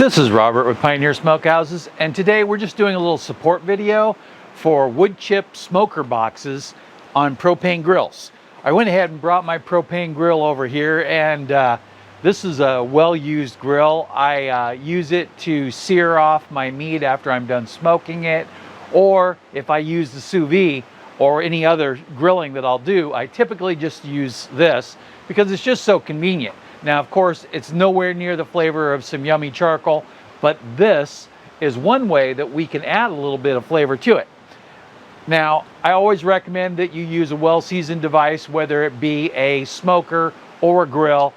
This is Robert with Pioneer Smokehouses, and today we're just doing a little support video for wood chip smoker boxes on propane grills. I went ahead and brought my propane grill over here, and this is a well-used grill. I use it to sear off my meat after I'm done smoking it, or if I use the sous vide or any other grilling that I'll do, I typically just use this because it's just so convenient. Now, of course, it's nowhere near the flavor of some yummy charcoal, but this is one way that we can add a little bit of flavor to it. Now, I always recommend that you use a well-seasoned device, whether it be a smoker or a grill.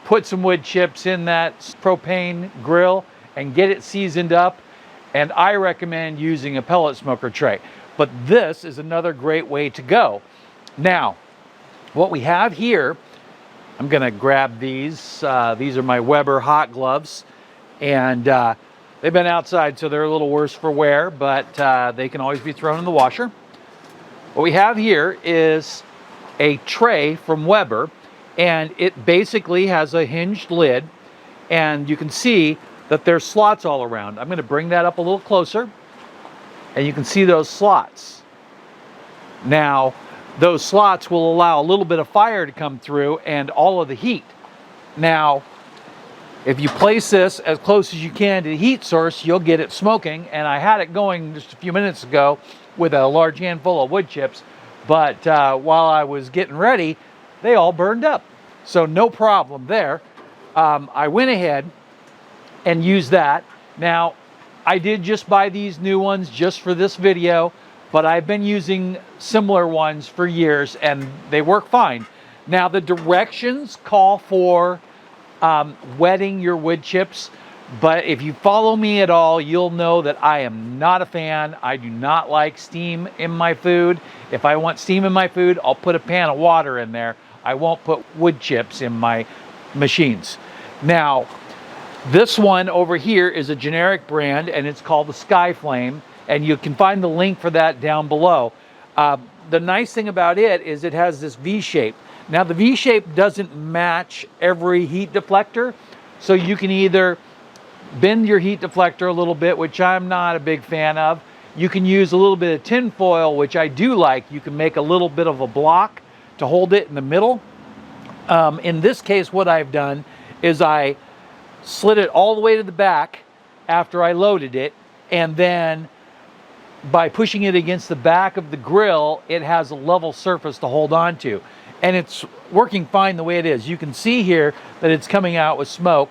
Put some wood chips in that propane grill and get it seasoned up. And I recommend using a pellet smoker tray. But this is another great way to go. Now, what we have here, I'm going to grab these. These are my Weber hot gloves, and they've been outside, so they're a little worse for wear, but they can always be thrown in the washer. What we have here is a tray from Weber, and it basically has a hinged lid, and you can see that there's slots all around. I'm going to bring that up a little closer, and you can see those slots. Now, those slots will allow a little bit of fire to come through and all of the heat. Now, if you place this as close as you can to the heat source, you'll get it smoking. And I had it going just a few minutes ago with a large handful of wood chips, but while I was getting ready, they all burned up. So no problem there. I went ahead and used that. Now, I did just buy these new ones just for this video, but I've been using similar ones for years and they work fine. Now, the directions call for wetting your wood chips, but if you follow me at all, you'll know that I am not a fan. I do not like steam in my food. If I want steam in my food, I'll put a pan of water in there. I won't put wood chips in my machines. Now, this one over here is a generic brand and it's called the Skyflame, and you can find the link for that down below. The nice thing about it is it has this V shape. Now, the V shape doesn't match every heat deflector, so you can either bend your heat deflector a little bit, which I'm not a big fan of. You can use a little bit of tin foil, which I do like. You can make a little bit of a block to hold it in the middle. In this case, what I've done is I slid it all the way to the back after I loaded it, and then by pushing it against the back of the grill, it has a level surface to hold on to. And it's working fine the way it is. You can see here that it's coming out with smoke.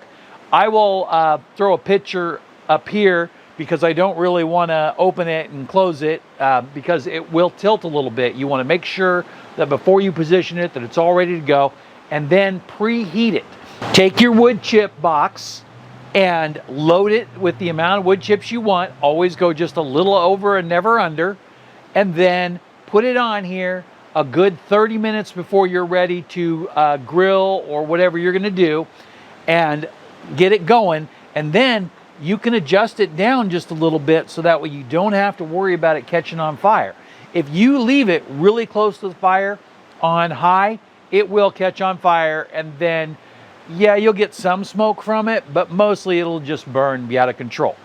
I will throw a picture up here because I don't really want to open it and close it because it will tilt a little bit. You want to make sure that before you position it that it's all ready to go, and then preheat it. Take your wood chip box and load it with the amount of wood chips you want. Always go just a little over and never under. And then put it on here a good 30 minutes before you're ready to grill or whatever you're going to do, and get it going. And then you can adjust it down just a little bit so that way you don't have to worry about it catching on fire. If you leave it really close to the fire on high, it will catch on fire, and then yeah, you'll get some smoke from it, but mostly it'll just burn, be out of control.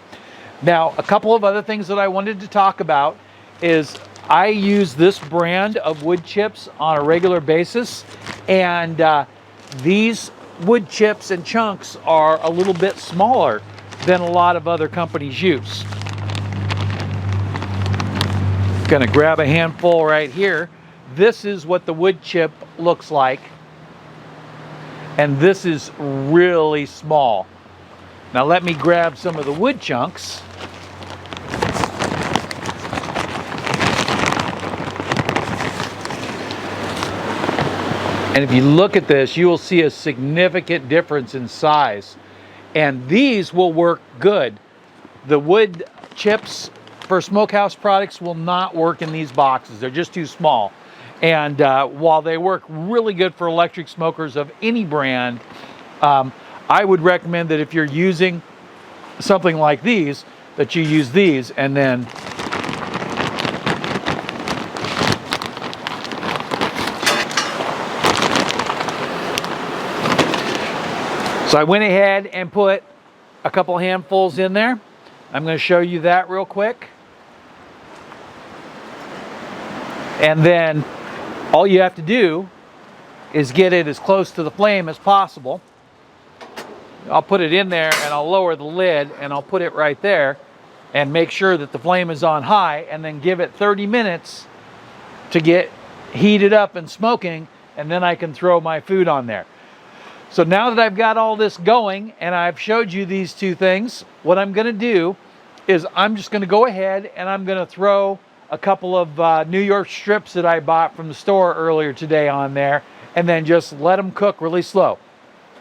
Now, a couple of other things that I wanted to talk about is I use this brand of wood chips on a regular basis, and these wood chips and chunks are a little bit smaller than a lot of other companies use. Gonna grab a handful right here. This is what the wood chip looks like. And this is really small. Now let me grab some of the wood chunks. And if you look at this, you will see a significant difference in size. And these will work good. The wood chips for smokehouse products will not work in these boxes. They're just too small. And while they work really good for electric smokers of any brand, I would recommend that if you're using something like these, that you use these and then so I went ahead and put a couple handfuls in there. I'm going to show you that real quick. And then all you have to do is get it as close to the flame as possible. I'll put it in there and I'll lower the lid and I'll put it right there and make sure that the flame is on high, and then give it 30 minutes to get heated up and smoking, and then I can throw my food on there. So now that I've got all this going and I've showed you these two things, what I'm going to do is I'm just going to go ahead and I'm going to throw a couple of New York strips that I bought from the store earlier today on there, and then just let them cook really slow.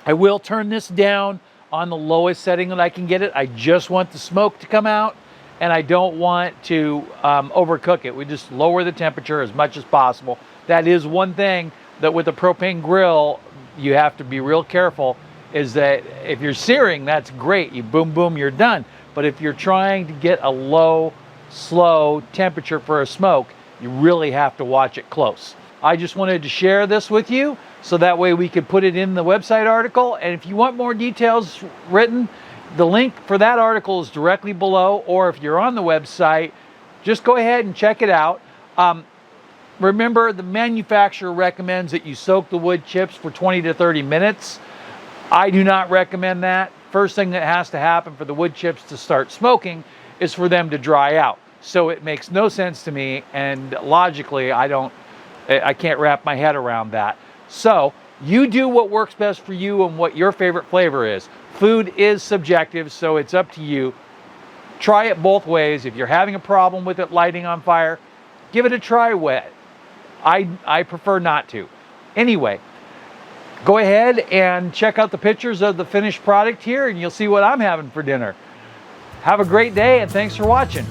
I will turn this down on the lowest setting that I can get it. I just want the smoke to come out, and I don't want to overcook it. We just lower the temperature as much as possible. That is one thing that with a propane grill you have to be real careful, is that if you're searing, that's great. You boom, boom, you're done. But if you're trying to get a low, slow temperature for a smoke, you really have to watch it close. I just wanted to share this with you so that way we could put it in the website article. And if you want more details written, the link for that article is directly below, or if you're on the website, just go ahead and check it out. Remember, the manufacturer recommends that you soak the wood chips for 20 to 30 minutes. I do not recommend that. First thing that has to happen for the wood chips to start smoking is for them to dry out. So it makes no sense to me, and logically I can't wrap my head around that. So you do what works best for you and what your favorite flavor is. Food is subjective, so it's up to you. Try it both ways. If you're having a problem with it lighting on fire, give it a try wet. I prefer not to. Anyway, go ahead and check out the pictures of the finished product here, and you'll see what I'm having for dinner. Have a great day, and thanks for watching.